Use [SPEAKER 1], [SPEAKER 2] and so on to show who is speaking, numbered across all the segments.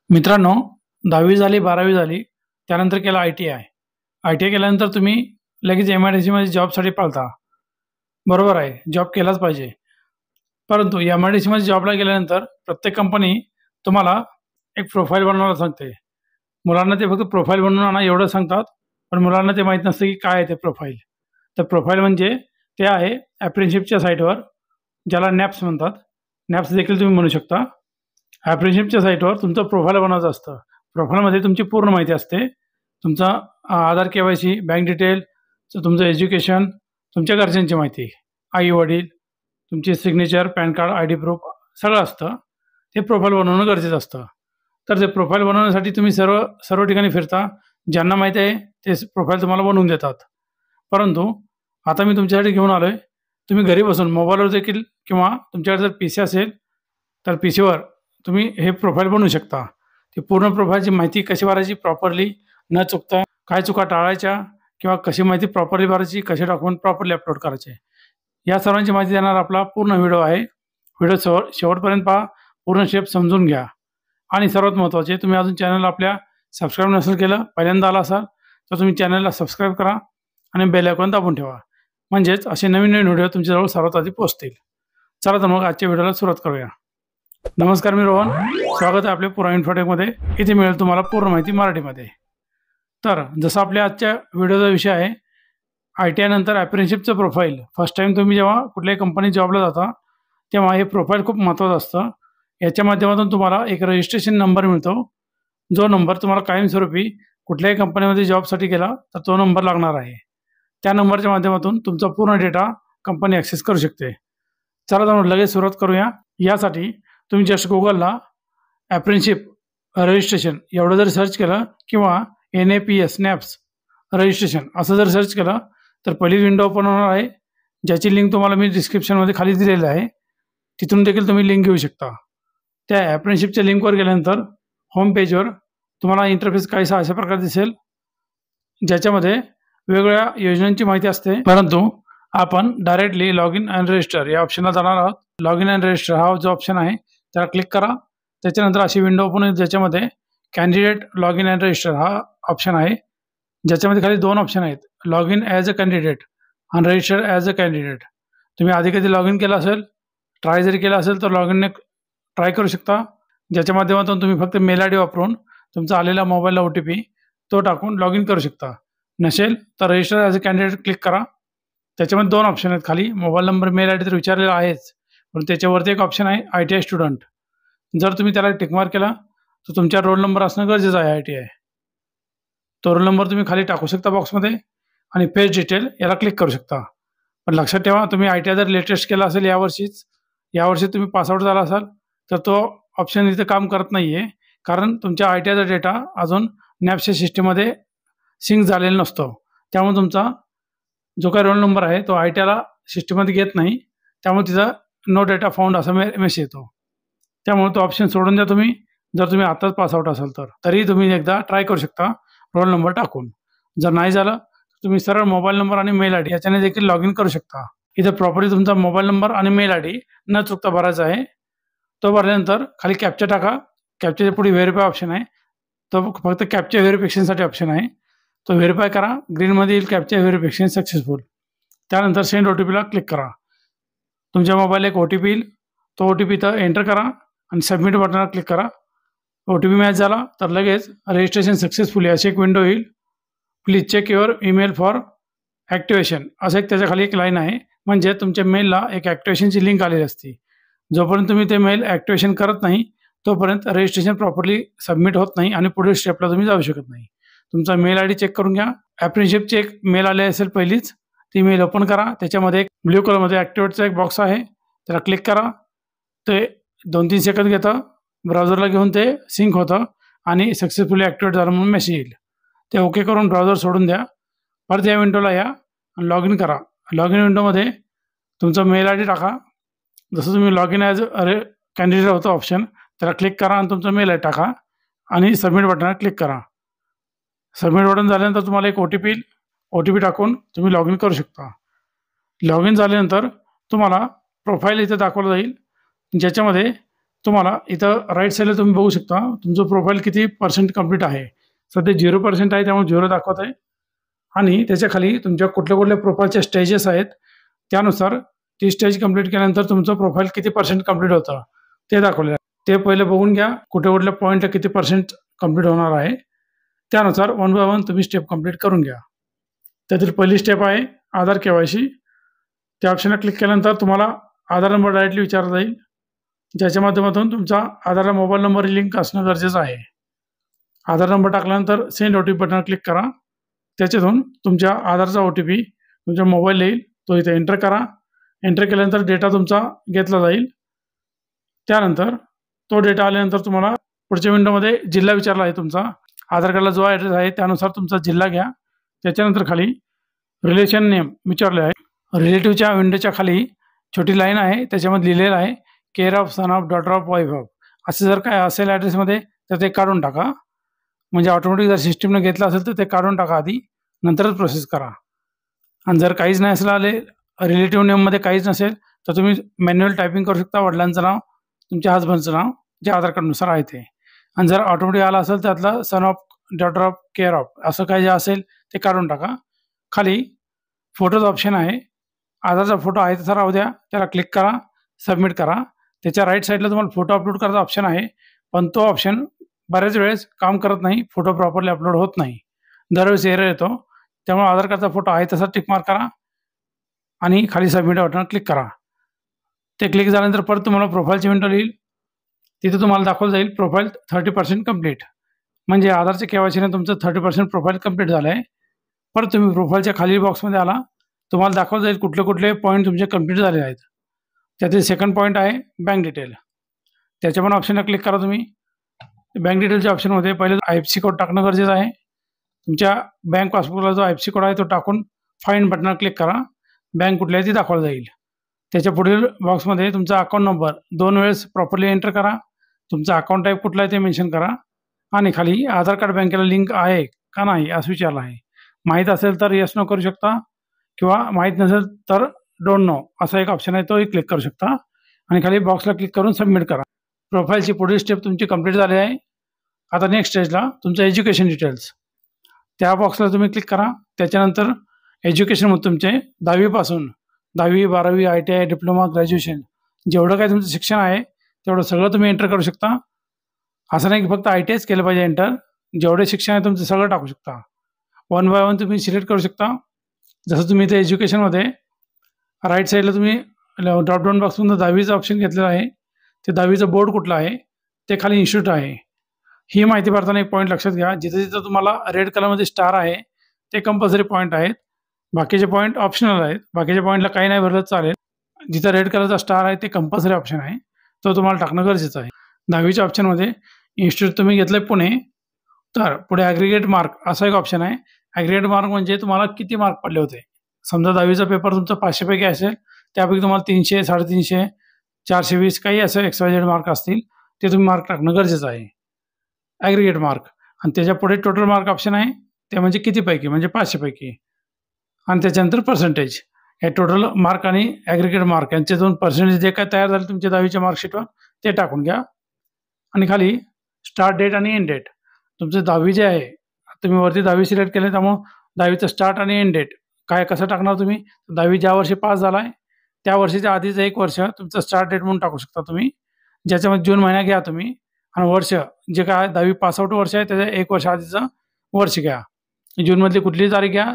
[SPEAKER 1] मित्रांनो, 10वी झाली, 12वी झाली, त्यानंतर केलं ITI. ITI केल्यानंतर तुम्ही लगेच MIDCमध्ये जॉबसाठी पळता. बरोबर आहे, जॉब केलाच पाहिजे. परंतु MIDCमध्ये जॉबला गेल्यानंतर प्रत्येक कंपनी तुम्हाला एक प्रोफाईल बनवायला सांगते. मुलांना ते फक्त प्रोफाईल बनवून आणा एवढं सांगतात, पण मुलांना ते माहीत नसतं की काय आहे ते प्रोफाईल. तर प्रोफाईल म्हणजे ते आहे अप्रेंटिसशिपच्या साईटवर, ज्याला NAPS म्हणतात. NAPS देखील तुम्ही म्हणू शकता. अप्रेंटिसशिपच्या साईटवर तुमचं प्रोफाईल बनवायचं असतं. प्रोफाईलमध्ये तुमची पूर्ण माहिती असते. तुमचा आधार, KYC, बँक डिटेल, तुमचं एज्युकेशन, तुमच्या घरच्यांची माहिती, आई-वडील, तुमची signature, pan card, ID proof सगळं असतं. ते प्रोफाईल बनवणं गरजेचं असतं. तर ते प्रोफाईल बनवण्यासाठी तुम्ही सर्व ठिकाणी फिरता. ज्यांना माहिती आहे ते प्रोफाईल तुम्हाला बनवून देतात. परंतु आता मी तुमच्यासाठी घेऊन आलो आहे. तुम्ही घरी बसून मोबाईलवर देखील किंवा तुमच्याकडे जर PC असेल तर PCवर तुम्ही हे प्रोफाईल बनवू शकता. ती पूर्ण प्रोफाईलची माहिती कशी भरायची प्रॉपरली न चुकता, काय चुका टाळायच्या किंवा कशी माहिती प्रॉपरली भरायची, कसे डॉक्युमेंट प्रॉपरली अपलोड करायचे, या सर्वांची माहिती देणारा आपला पूर्ण व्हिडिओ आहे. व्हिडिओ शेवटपर्यंत पहा, पूर्ण स्टेप समजून घ्या. आणि सर्वात महत्त्वाचे, तुम्ही अजून चॅनलला आपल्या सबस्क्राईब नसेल केलं, पहिल्यांदा आला असाल तर तुम्ही चॅनलला सबस्क्राईब करा आणि बेल आयकॉन दाबून ठेवा. म्हणजेच असे नवीन व्हिडिओ तुमच्याजवळ सर्वात आधी पोहोचतील. चला तर मग आजच्या व्हिडिओला सुरुवात करूया. नमस्कार, मी रोहन. स्वागत आहे आपल्या पुरा इन्फोटेकमध्ये. इथे मिळेल तुम्हाला पूर्ण माहिती मराठीमध्ये. तर जसं आपल्या आजच्या व्हिडिओचा विषय आहे ITI नंतर अप्रेंटिसशिपचं प्रोफाईल. फर्स्ट टाईम तुम्ही जेव्हा कुठल्याही कंपनीत जॉबला जाता तेव्हा हे प्रोफाईल खूप महत्त्वाचं असतं. याच्या माध्यमातून तुम्हाला एक रजिस्ट्रेशन नंबर मिळतो. जो नंबर तुम्हाला कायमस्वरूपी कुठल्याही कंपनीमध्ये जॉबसाठी गेला तर तो नंबर लागणार आहे. त्या नंबरच्या माध्यमातून तुमचा पूर्ण डेटा कंपनी ॲक्सेस करू शकते. चला तर लगेच सुरुवात करूया. यासाठी तुम्ही जस्ट गुगलला अप्रेंटिसशिप रजिस्ट्रेशन एवढं जर सर्च केलं किंवा NAPS रजिस्ट्रेशन असं जर सर्च केलं तर पहिली विंडो ओपन होणार आहे, ज्याची लिंक तुम्हाला मी डिस्क्रिप्शनमध्ये खाली दिलेली आहे. तिथून देखील तुम्ही लिंक घेऊ शकता. त्या अप्रेंटिसशिपच्या लिंकवर गेल्यानंतर होम पेजवर तुम्हाला इंटरफेस काहीसा अशा प्रकारे दिसेल, ज्याच्यामध्ये वेगवेगळ्या योजनांची माहिती असते. परंतु आपण directly log in and register या ऑप्शनला जाणार आहोत. लॉग इन अँड रजिस्टर हा जो ऑप्शन आहे त्याला क्लिक करा. त्याच्यानंतर अशी विंडो ओपन होईल, ज्याच्यामध्ये candidate log in and register हा ऑप्शन आहे, ज्याच्यामध्ये खाली दोन ऑप्शन आहेत, log in as a candidate आणि रजिस्टर ॲज अ कॅन्डिडेट. तुम्ही आधी कधी लॉग इन केलं असेल, ट्राय जरी केलं असेल तर लॉग इनने ट्राय करू शकता, ज्याच्या माध्यमातून तुम्ही फक्त मेल ID वापरून तुमचा आलेला मोबाईलला OTP तो टाकून लॉग इन करू शकता. नसेल तर register as a candidate click करा. त्याच्यामध्ये दोन ऑप्शन आहेत खाली, मोबाईल नंबर, मेल ID तर विचारलेला आहेच, पण त्याच्यावरती एक ऑप्शन आहे ITI स्टुडंट. जर तुम्ही त्याला टिकमार्क केला तर तुमचा रोल नंबर असणं गरजेचं आहे ITI. तो रोल नंबर तुम्ही खाली टाकू शकता बॉक्समध्ये आणि पेज डिटेल याला क्लिक करू शकता. पण लक्षात ठेवा, तुम्ही ITI जर लेटेस्ट केला असेल यावर्षी तुम्ही पासआउट झाला असाल तर तो ऑप्शन इथे काम करत नाही आहे, कारण तुमच्या ITIचा डेटा अजून NAPSच्या सिस्टीममध्ये सिंक झालेला नसतो. त्यामुळे तुमचा जो काही रोल नंबर आहे तो ITIला सिस्टीममध्ये घेत नाही. त्यामुळे तिचा नो डेटा फाउंड असा मेसेज येतो. त्यामुळे तो ऑप्शन सोडून द्या तुम्ही. जर तुम्ही आताच पासआउट असाल तर तरी तुम्ही एकदा ट्राय करू शकता रोल नंबर टाकून. जर नाही झालं तर तुम्ही सरळ मोबाईल नंबर आणि मेल ID याच्याने देखील लॉग इन करू शकता. इथे प्रॉपरली तुमचा मोबाईल नंबर आणि मेल ID न चुकता भरायचा आहे. तो भरल्यानंतर खाली कॅप्चा टाका. कॅप्चाच्या पुढे व्हेरीफाय ऑप्शन आहे, तो फक्त कॅप्चा व्हेरिफिकेशनसाठी ऑप्शन आहे. तो व्हेरीफाय करा. ग्रीनमध्ये येईल कॅप्चा व्हेरिफिकेशन सक्सेसफुल. त्यानंतर सेंड OTPला क्लिक करा. तुमच्या मोबाईलला एक OTP येईल, तो OTP इथं एंटर करा आणि सबमिट बटनवर क्लिक करा. OTP मॅच झाला तर लगेच रजिस्ट्रेशन सक्सेसफुली अशी एक विंडो येईल. Please check your email for activation असं एक त्याच्या खाली एक लाईन आहे, म्हणजे तुमच्या मेलला एक ॲक्टिवेशनची लिंक आलेली असते. जोपर्यंत तुम्ही ते मेल ॲक्टिवेशन करत नाही तोपर्यंत रजिस्ट्रेशन प्रॉपरली सबमिट होत नाही आणि पुढील स्टेपला तुम्ही जाऊ शकत नाही. तुमचा मेल ID चेक करून घ्या. अप्रेंटिसशिपची एक मेल आली असेल पहिलीच, ती मेल ओपन करा. त्याच्यामध्ये एक ब्ल्यू कलरमध्ये ॲक्टिवेटचा एक बॉक्स आहे, त्याला क्लिक करा. ते 2-3 सेकंद घेतं, ब्राउझरला घेऊन ते सिंक होतं आणि सक्सेसफुली ॲक्टिवेट झालं म्हणून मेसेज येईल. ते ओके करून ब्राउझर सोडून द्या. परत या विंडोला या आणि लॉग इन करा. लॉग इन विंडोमध्ये तुमचा मेल ID टाका. जसं तुम्ही लॉग इन ॲज कॅन्डिडेट होतं ऑप्शन, त्याला क्लिक करा आणि तुमचा मेल ID टाका आणि सबमिट बटनवर क्लिक करा. सबमिट बटन झाल्यानंतर तुम्हाला एक OTP येईल. OTP टाकून तुम्ही लॉग इन करू शकता. लॉग इन झाल्यानंतर तुम्हाला प्रोफाईल इथे दाखवलं जाईल, ज्याच्यामध्ये तुम्हाला इथं राईट साईडला तुम्ही बघू शकता तुमचं प्रोफाईल किती पर्सेंट कंप्लीट आहे. सध्या 0% आहे, त्यामुळे 0 दाखवत आहे. आणि त्याच्या खाली तुमच्या कुठल्या प्रोफाईलच्या स्टेजेस आहेत, त्यानुसार ती स्टेज कंप्लीट केल्यानंतर तुमचं प्रोफाईल किती पर्सेंट कंप्लीट होतं ते दाखवलेलं आहे. ते पहिले बघून घ्या कुठल्या पॉईंटला किती पर्सेंट कंप्लीट होणार आहे. त्यानुसार 1 बाय 1 तुम्ही स्टेप कंप्लीट करून घ्या. त्यातील पहिली स्टेप आहे आधार KYC. त्या ऑप्शनला क्लिक केल्यानंतर तुम्हाला आधार नंबर डायरेक्टली विचारला जाईल, ज्याच्या माध्यमातून तुमचा आधारला मोबाईल नंबर लिंक असणं गरजेचं आहे. आधार नंबर टाकल्यानंतर सेंड OTP बटनवर क्लिक करा. त्याच्यातून तुमच्या आधारचा OTP तुमच्या मोबाईल येईल, तो इथे एंटर करा. एंटर केल्यानंतर डेटा तुमचा घेतला जाईल. त्यानंतर तो डेटा आल्यानंतर तुम्हाला पुढच्या विंडोमध्ये जिल्हा विचारला आहे तुमचा. आधार कार्डला जो ॲड्रेस आहे त्यानुसार तुमचा जिल्हा घ्या. त्याच्यानंतर खाली रिलेशन नेम विचारले आहे. रिलेटिव्हच्या विंडोच्या खाली छोटी लाईन आहे, त्याच्यामध्ये लिहिलेलं आहे care of, son of, daughter of, wife of. असं जर काय असेल ॲड्रेसमध्ये तर ते काढून टाका. म्हणजे ऑटोमॅटिक जर सिस्टीमने घेतलं असेल तर ते काढून टाका आधी, नंतरच प्रोसेस करा. आणि जर काहीच नाही असलं आले रिलेटिव्ह नेममध्ये काहीच नसेल तर तुम्ही मॅन्युअल टायपिंग करू शकता. वडिलांचं नाव, तुमच्या हजबंडचं नाव जे आधार कार्डनुसार आहे ते. आणि जर ऑटोमॅटिक आलं असेल त्यातलं son of, daughter of, care of असं काही जे असेल ते काढून टाका. खाली फोटोचं ऑप्शन आहे. आधारचा फोटो आहे तसा राहू द्या, त्याला क्लिक करा, सबमिट करा. त्याच्या राईट साईडला तुम्हाला फोटो अपलोड करायचा ऑप्शन आहे, पण तो ऑप्शन बऱ्याच वेळेस काम करत नाही. फोटो प्रॉपरली अपलोड होत नाही, दरवेळेस एरर येतो. त्यामुळे आधार कार्डचा फोटो आहे तसा टिक मार्क करा आणि खाली सबमिट बटनवर क्लिक करा. ते क्लिक झाल्यानंतर परत तुम्हाला प्रोफाईलची विंडो येईल. तिथे तुम्हाला दाखवलं जाईल प्रोफाईल 30% कंप्लीट. म्हणजे आधारच्या KYCने तुमचं 30% प्रोफाईल कंप्लीट झालं आहे. परत तुम्ही प्रोफाईलच्या खाली बॉक्समध्ये आला, तुम्हाला दाखवलं जाईल कुठले पॉईंट तुमचे कंप्लीट झाले आहेत. त्यातील सेकंड पॉईंट आहे बँक डिटेल. त्याच्या पण ऑप्शनला क्लिक करा तुम्ही. बँक डिटेलच्या ऑप्शनमध्ये पहिले IFSC कोड टाकणं गरजेचं आहे. तुमच्या बँक पासबुकला जो IFSC कोड आहे तो टाकून फाइंड बटनावर क्लिक करा. बँक कुठली आहे ती दाखवली जाईल. त्याच्या पुढील बॉक्समध्ये तुमचा अकाउंट नंबर 2 वेळेस प्रॉपरली एंटर करा. तुमचा अकाउंट टाईप कुठला आहे ते मेन्शन करा. आणि खाली आधार कार्ड बँकेला लिंक आहे का नाही असं विचारलं आहे. माहीत असेल तर येस नो करू शकता, किंवा माहीत नसेल तर डोंट नो असा एक ऑप्शन आहे, तोही क्लिक करू शकता. आणि खाली बॉक्सला क्लिक करून सबमिट करा. प्रोफाईलची पुढील स्टेप तुमची कंप्लीट झाली आहे. आता नेक्स्ट स्टेजला तुमचं एज्युकेशन डिटेल्स, त्या बॉक्सला तुम्ही क्लिक करा. त्याच्यानंतर एज्युकेशनमध्ये तुमचे 10वी पासून 10वी, 12वी, ITI, डिप्लोमा, ग्रॅज्युएशन जेवढं काय तुमचं शिक्षण आहे तेवढं सगळं तुम्ही एंटर करू शकता. असं नाही की फक्त ITIच केलं पाहिजे एंटर. जेवढे शिक्षण आहे तुमचं सगळं टाकू शकता. 1 बाय 1 तुम्ही सिलेक्ट करू शकता. जसं तुम्ही इथे एज्युकेशनमध्ये राईट साईडला तुम्ही ड्रॉपडाऊन बॉक्समधून 10वीचं ऑप्शन घेतलेलं आहे. ते 10वीचं बोर्ड कुठलं आहे ते खाली इन्स्टिट्यूट आहे. ही माहिती भरताना एक पॉईंट लक्षात घ्या, जिथे जिथं तुम्हाला रेड कलरमध्ये स्टार आहे ते कंपल्सरी पॉईंट आहेत. बाकीचे पॉईंट ऑप्शनल आहेत. बाकीच्या पॉईंटला काही नाही भरलं चालेल. जिथं रेड कलरचा स्टार आहे ते कंपल्सरी ऑप्शन आहे, तो तुम्हाला टाकणं गरजेचं आहे. 10वीच्या ऑप्शनमध्ये इन्स्टिट्यूट तुम्ही घेतलं पुणे, तर पुढे ॲग्रिगेट मार्क असा एक ऑप्शन आहे. ॲग्रिगेट मार्क म्हणजे तुम्हाला किती मार्क पडले होते. समजा 10वीचा पेपर तुमचा 500 पैकी असेल, त्यापैकी तुम्हाला 300, 350, 420 काही असं XYZ मार्क असतील, ते तुम्ही मार्क टाकणं गरजेचं आहे, ॲग्रिगेट मार्क. आणि त्याच्या पुढे टोटल मार्क ऑप्शन आहे, ते म्हणजे कितीपैकी म्हणजे 500 पैकी. आणि त्याच्यानंतर पर्सेंटेज. हे टोटल मार्क आणि ॲग्रिगेट मार्क यांचे 2 पर्सेंटेज जे काय तयार झाले तुमच्या 10वीच्या मार्कशीटवर ते टाकून घ्या. आणि खाली स्टार्ट डेट आणि एंड डेट तुमचं 10वी जे आहे, तुम्ही वरती 10वी सिलेक्ट केले त्यामुळं 10वीचं स्टार्ट आणि एंड डेट काय कसं टाकणार तुम्ही. 10वी ज्या वर्षी पास झाला आहे त्या वर्षीच्या आधीचं 1 वर्ष तुमचं स्टार्ट डेट म्हणून टाकू शकता तुम्ही, ज्याच्यामध्ये जून महिना घ्या तुम्ही. आणि वर्ष जे काय 10वी पासआउट वर्ष आहे त्याच्या 1 वर्ष आधीचं वर्ष घ्या. जूनमधली कुठलीही तारीख घ्या.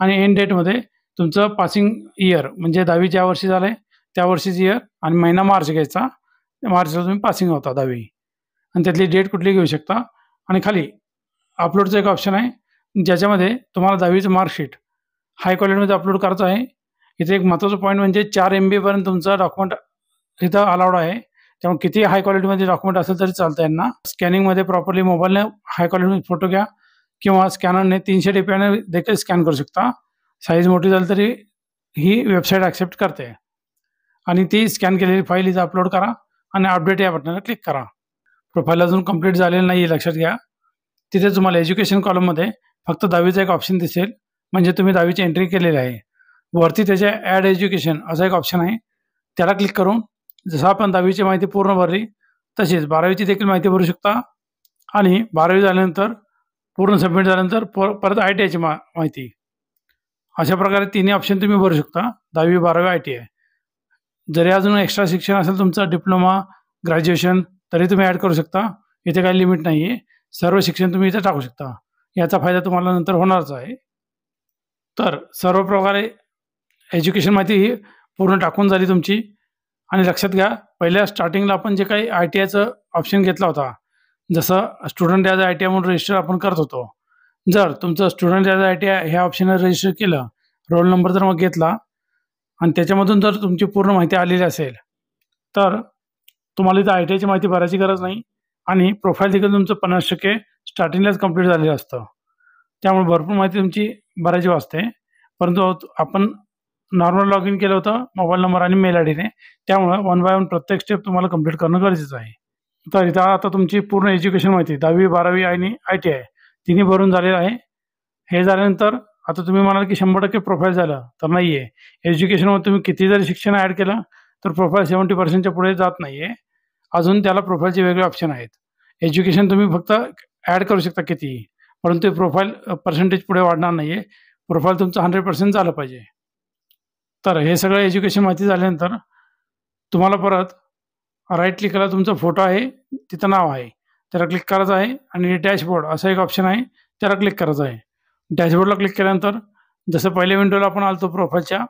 [SPEAKER 1] आणि एंड डेटमध्ये तुमचं पासिंग इयर म्हणजे 10वी ज्या वर्षी झालं आहे त्या वर्षीचं इयर आणि महिना मार्च घ्यायचा. मार्चला तुम्ही पासिंग होता 10वी, आणि त्यातली डेट कुठली घेऊ शकता. आणि खाली अपलोडचं एक ऑप्शन आहे, ज्याच्यामध्ये तुम्हाला 10वीचं मार्कशीट हाय क्वालिटीमध्ये अपलोड करायचं आहे. इथे एक महत्त्वाचा पॉईंट म्हणजे 4 MB पर्यंत तुमचं डॉक्युमेंट इथं अलाउड आहे. त्यामुळे किती हाय क्वालिटीमध्ये डॉक्युमेंट असेल तरी चालतं यांना. स्कॅनिंगमध्ये प्रॉपरली मोबाईलने हाय क्वालिटीमध्ये फोटो घ्या, किंवा स्कॅनरने 300 DPI देखील स्कॅन करू शकता. साईज मोठी झाली तरी ही वेबसाईट ॲक्सेप्ट करते. आणि ती स्कॅन केलेली फाईल इथं अपलोड करा आणि अपडेट या बटनाला क्लिक करा. प्रोफाईल अजून कंप्लीट झालेलं नाही आहे लक्षात घ्या. तिथे तुम्हाला एज्युकेशन कॉलममध्ये फक्त 10वीचा एक ऑप्शन दिसेल, म्हणजे तुम्ही 10वीची एंट्री केलेली आहे. वरती त्याच्या ॲड एज्युकेशन असा एक ऑप्शन आहे, त्याला क्लिक करून जसं आपण 10वीची माहिती पूर्ण भरली तसेच 12वीची देखील माहिती भरू शकता आणि 12वी झाल्यानंतर पूर्ण सबमिट झाल्यानंतर परत ITIची माहिती. अशा प्रकारे तिन्ही ऑप्शन तुम्ही भरू शकता. 10वी 12वी ITI. जरी अजून एक्स्ट्रा शिक्षण असेल तुमचं डिप्लोमा, ग्रॅज्युएशन तरी तुम्ही ॲड करू शकता. इथे काही लिमिट नाही आहे. सर्व शिक्षण तुम्ही इथे टाकू शकता. याचा फायदा तुम्हाला नंतर होणारच आहे. तर सर्व प्रकारे एज्युकेशन माहिती ही पूर्ण टाकून झाली तुमची. आणि लक्षात घ्या, पहिल्या स्टार्टिंगला आपण जे काही ITIचं ऑप्शन घेतला होता, जसं स्टुडंट ॲज ITI म्हणून रजिस्टर आपण करत होतो. जर तुमचं स्टुडंट ॲज ITI ह्या ऑप्शनवर रजिस्टर केलं, रोल नंबर जर मग घेतला आणि त्याच्यामधून जर तुमची पूर्ण माहिती आलेली असेल, तर तुम्हाला इथं ITIची माहिती भरायची गरज नाही आणि प्रोफाईल देखील तुमचं 50% स्टार्टिंगलाच कंप्लीट झालेलं असतं. त्यामुळे भरपूर माहिती तुमची भरायची वाचते. परंतु आपण नॉर्मल लॉग इन केलं होतं मोबाईल नंबर आणि मेल IDने, त्यामुळं 1 बाय 1 प्रत्येक स्टेप तुम्हाला कंप्लीट करणं गरजेचं आहे. तर इथं आता तुमची पूर्ण एज्युकेशन माहिती 10वी 12वी आणि ITI तिन्ही भरून झालेलं आहे. हे झाल्यानंतर आता तुम्ही म्हणाल की 100% प्रोफाईल झालं, तर नाही आहे. एज्युकेशनमध्ये तुम्ही किती जरी शिक्षण ॲड केलं तर प्रोफाईल 70%च्या पुढे जात नाही आहे. अजून त्याला प्रोफाईलचे वेगळे ऑप्शन आहेत. एज्युकेशन तुम्ही फक्त ॲड करू शकता कितीही, परंतु प्रोफाईल पर्सेंटेज पुढे वाढणार नाही आहे. प्रोफाईल तुमचं 100% झालं पाहिजे. तर हे सगळं एज्युकेशन माहिती झाल्यानंतर तुम्हाला परत राईट क्लिकला तुमचा फोटो आहे, तिथं नाव आहे, त्याला क्लिक करायचं आहे आणि डॅशबोर्ड असा एक ऑप्शन आहे, त्याला क्लिक करायचं आहे. डॅशबोर्डला क्लिक केल्यानंतर जसं पहिल्या विंडोला आपण आलतो प्रोफाईलच्या,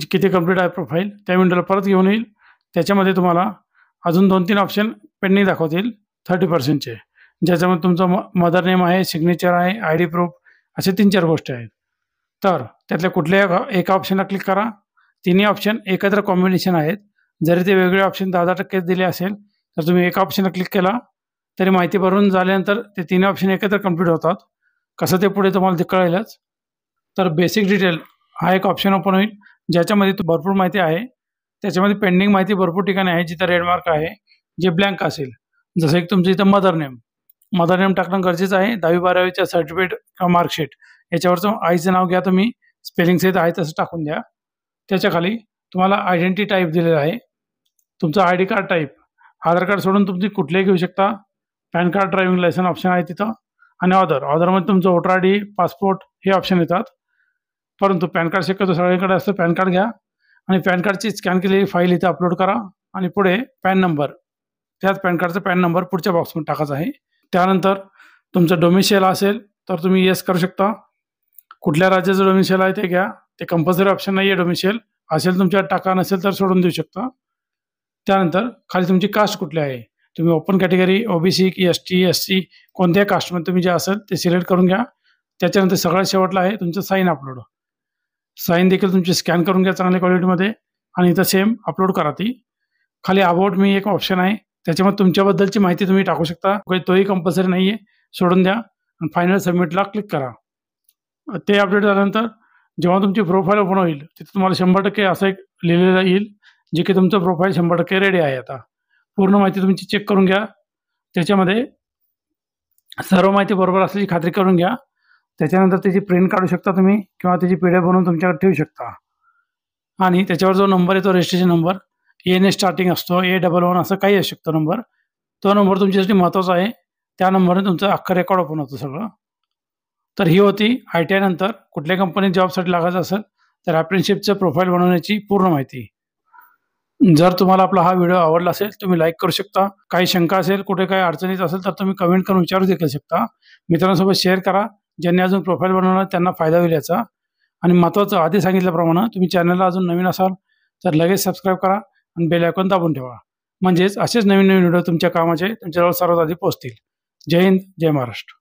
[SPEAKER 1] किती कंप्लीट आहे प्रोफाईल, त्या विंडोला परत घेऊन येईल. त्याच्यामध्ये तुम्हाला अजून 2-3 ऑप्शन पेंडिंग दाखवतील 30%चे, ज्याच्यामध्ये तुमचं मदर नेम आहे, सिग्नेचर आहे, ID प्रूफ असे 3-4 गोष्टी आहेत. तर त्यातल्या कुठल्याही एका ऑप्शनला क्लिक करा. तिन्ही ऑप्शन एकत्र कॉम्बिनेशन आहेत. जरी ते वेगळे ऑप्शन 10% दिले असेल, तर तुम्ही एका ऑप्शनला क्लिक केला तरी माहिती भरून झाल्यानंतर ते तिन्ही ऑप्शन एकत्र कंप्लीट होतात. कसं ते पुढे तुम्हाला ते कळेलच. तर बेसिक डिटेल हा एक ऑप्शन ओपन होईल, ज्याच्यामध्ये भरपूर माहिती आहे. त्याच्यामध्ये पेंडिंग माहिती भरपूर ठिकाणी आहे, जिथं रेड मार्क आहे, जे ब्लँक असेल. जसं एक तुमचं इथं मदर नेम टाकणं गरजेचं आहे. 10वी 12वीच्या सर्टिफिकेट किंवा मार्कशीट याच्यावरचं आईचं नाव घ्या तुम्ही, स्पेलिंग सहित आहे तसं टाकून द्या. त्याच्या खाली तुम्हाला आयडेंटिटी टाईप दिलेला आहे. तुमचं ID card type Aadhaar card सोडून तुम्ही कुठलेही घेऊ शकता. PAN card, driving licence option आहे तिथं आणि ऑदरमध्ये तुमचं वोटर ID, पासपोर्ट हे ऑप्शन येतात. परंतु पॅन कार्ड शक्यतो सगळ्यांकडे असतं. पॅन कार्ड घ्या आणि पॅन कार्डची स्कॅन केलेली फाईल इथे अपलोड करा आणि पुढे पॅन नंबर, त्याच पॅन कार्डचा पॅन नंबर पुढच्या बॉक्समध्ये टाकायचा आहे. त्यानंतर तुमचं डोमिसाईल असेल तर तुम्ही येस करू शकता. कुठल्या राज्याचं डोमिसाईल आहे ते घ्या. ते कंपल्सरी ऑप्शन नाही आहे. डोमिसाईल असेल तुमच्यात टाका, नसेल तर सोडून देऊ शकता. त्यानंतर खाली तुमची कास्ट कुठली आहे, तुम्ही ओपन कॅटेगरी, OBC की ST SC कोणत्याही कास्टमध्ये तुम्ही जे असेल ते सिलेक्ट करून घ्या. त्याच्यानंतर सगळ्यात शेवटला आहे तुमचं साईन अपलोड. साईन देखील तुमची स्कॅन करून घ्या चांगल्या क्वालिटीमध्ये आणि इथं सेम अपलोड करा ती. खाली अबाउट मी एक ऑप्शन आहे, त्याच्यामध्ये तुमच्याबद्दलची माहिती तुम्ही टाकू शकता. तोही कंपल्सरी नाही आहे, सोडून द्या आणि फायनल सबमिटला क्लिक करा. ते अपडेट झाल्यानंतर जेव्हा तुमची प्रोफाईल ओपन होईल तिथे तुम्हाला 100% असं एक लिहिलेलं येईल, जे की तुमचं प्रोफाईल 100% रेडी आहे. आता पूर्ण माहिती तुमची चेक करून घ्या. त्याच्यामध्ये सर्व माहिती बरोबर असल्याची खात्री करून घ्या. त्याच्यानंतर त्याची प्रिंट काढू शकता तुम्ही किंवा त्याची PDF बनवून तुमच्याकडे ठेवू शकता. आणि त्याच्यावर जो नंबर येतो रजिस्ट्रेशन नंबर, ANA स्टार्टिंग असतो, A11 असं काही असू शकतो नंबर, तो नंबर तुमच्यासाठी महत्त्वाचा आहे. त्या नंबरने तुमचं अख्खं रेकॉर्ड ओपन होतं सगळं. तर ही होती ITI नंतर कुठल्या कंपनीत जॉबसाठी लागायचं असेल तर अप्रेंटिसशिपचं प्रोफाईल बनवण्याची पूर्ण माहिती. जर तुम्हाला आपला हा व्हिडिओ आवडला असेल तुम्ही लाईक करू शकता. काही शंका असेल, कुठे काही अडचणीत असेल तर तुम्ही कमेंट करून विचारू देखील शकता. मित्रांसोबत शेअर करा, ज्यांनी अजून प्रोफाईल बनवणार त्यांना फायदा होईल याचा. आणि महत्त्वाचं आधी सांगितल्याप्रमाणे तुम्ही चॅनलला अजून नवीन असाल तर लगेच सबस्क्राईब करा आणि बेल आयकॉन दाबून ठेवा, म्हणजेच असेच नवीन व्हिडिओ तुमच्या कामाचे तुमच्याजवळ सर्वात आधी पोहोचतील. जय हिंद, जय महाराष्ट्र.